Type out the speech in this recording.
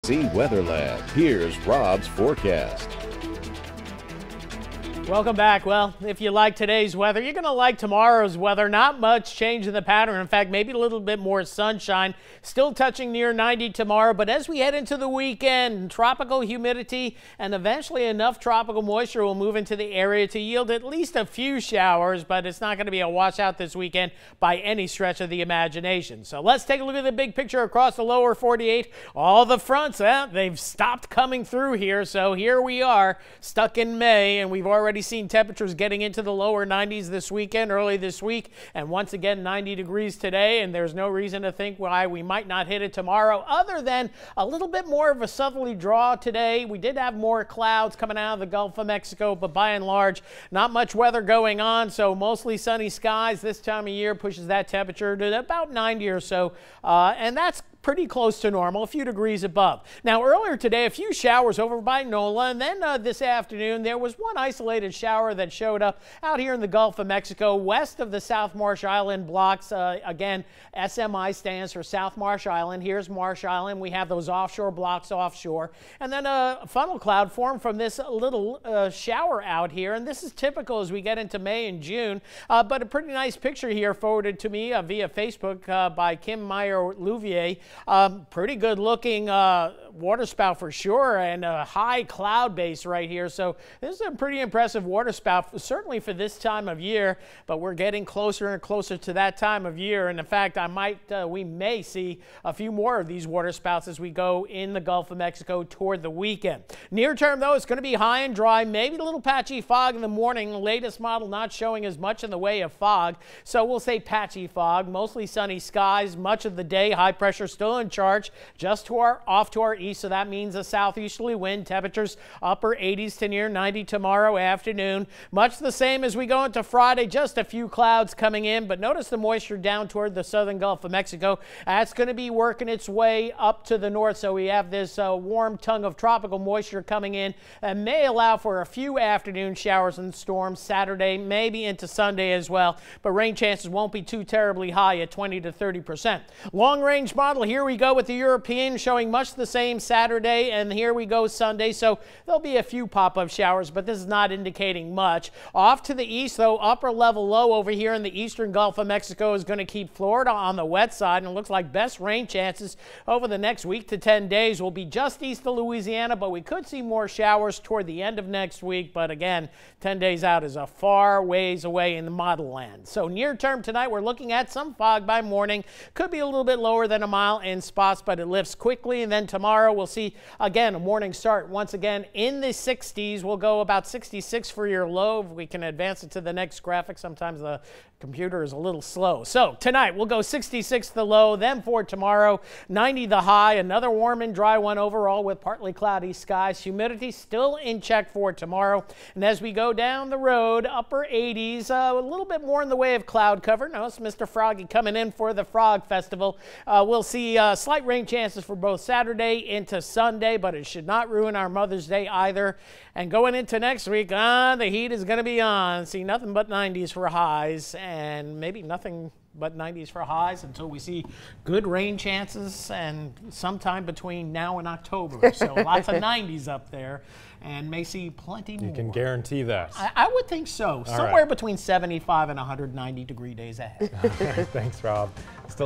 Weather Lab. Here's Rob's forecast. Welcome back. Well, if you like today's weather, you're going to like tomorrow's weather. Not much change in the pattern. In fact, maybe a little bit more sunshine. Still touching near 90 tomorrow. But as we head into the weekend, tropical humidity and eventually enough tropical moisture will move into the area to yield at least a few showers. But it's not going to be a washout this weekend by any stretch of the imagination. So let's take a look at the big picture across the lower 48. All the fronts, they've stopped coming through here. So here we are stuck in May, and we've already seen temperatures getting into the lower 90s this weekend, early this week, and once again 90 degrees today, and there's no reason to think why we might not hit it tomorrow other than a little bit more of a southerly draw today. We did have more clouds coming out of the Gulf of Mexico, but by and large not much weather going on, so mostly sunny skies this time of year pushes that temperature to about 90 or so, and that's pretty close to normal, a few degrees above. Now earlier today, a few showers over by NOLA, and then this afternoon there was one isolated shower that showed up out here in the Gulf of Mexico west of the South Marsh Island blocks. Again, SMI stands for South Marsh Island. Here's Marsh Island. We have those offshore blocks offshore, and then a funnel cloud formed from this little shower out here, and this is typical as we get into May and June, but a pretty nice picture here forwarded to me via Facebook by Kim Meyer-Louvier. Pretty good looking waterspout for sure, and a high cloud base right here. So this is a pretty impressive waterspout, certainly for this time of year, but we're getting closer and closer to that time of year. And in fact, we may see a few more of these waterspouts as we go in the Gulf of Mexico toward the weekend. Near term though, it's going to be high and dry, maybe a little patchy fog in the morning. The latest model not showing as much in the way of fog, so we'll say patchy fog, mostly sunny skies much of the day. High pressure still in charge just off to our east, so that means a southeasterly wind. Temperatures upper 80s to near 90 tomorrow afternoon. Much the same as we go into Friday, just a few clouds coming in, but notice the moisture down toward the southern Gulf of Mexico. That's going to be working its way up to the north, so we have this warm tongue of tropical moisture coming in and may allow for a few afternoon showers and storms Saturday, maybe into Sunday as well, but rain chances won't be too terribly high at 20 to 30%. Long range model, here we go with the European showing much the same Saturday, and here we go Sunday, so there'll be a few pop-up showers, but this is not indicating much. Off to the east though, upper level low over here in the eastern Gulf of Mexico is going to keep Florida on the wet side, and it looks like best rain chances over the next week to 10 days will be just east of Louisiana, but we could see more showers toward the end of next week. But again, 10 days out is a far ways away in the model land. So near term tonight, we're looking at some fog by morning, could be a little bit lower than a mile in spots, but it lifts quickly. And then tomorrow we'll see again a morning start once again in the 60s. We'll go about 66 for your low. If we can advance it to the next graphic, sometimes the computer is a little slow. So tonight we'll go 66 the low, then for tomorrow 90 the high. Another warm and dry one overall with partly cloudy skies. Humidity still in check for tomorrow, and as we go down the road, upper 80s, a little bit more in the way of cloud cover. Notice Mr. Froggy coming in for the Frog Festival. We'll see slight rain chances for both Saturday into Sunday, but it should not ruin our Mother's Day either. And going into next week, the heat is going to be on. See nothing but 90s for highs, and maybe nothing but 90s for highs until we see good rain chances, and sometime between now and October. So lots of 90s up there, and may see plenty more. You can guarantee that. I would think so. Somewhere between 75 and 190 degree days ahead. Thanks, Rob. Still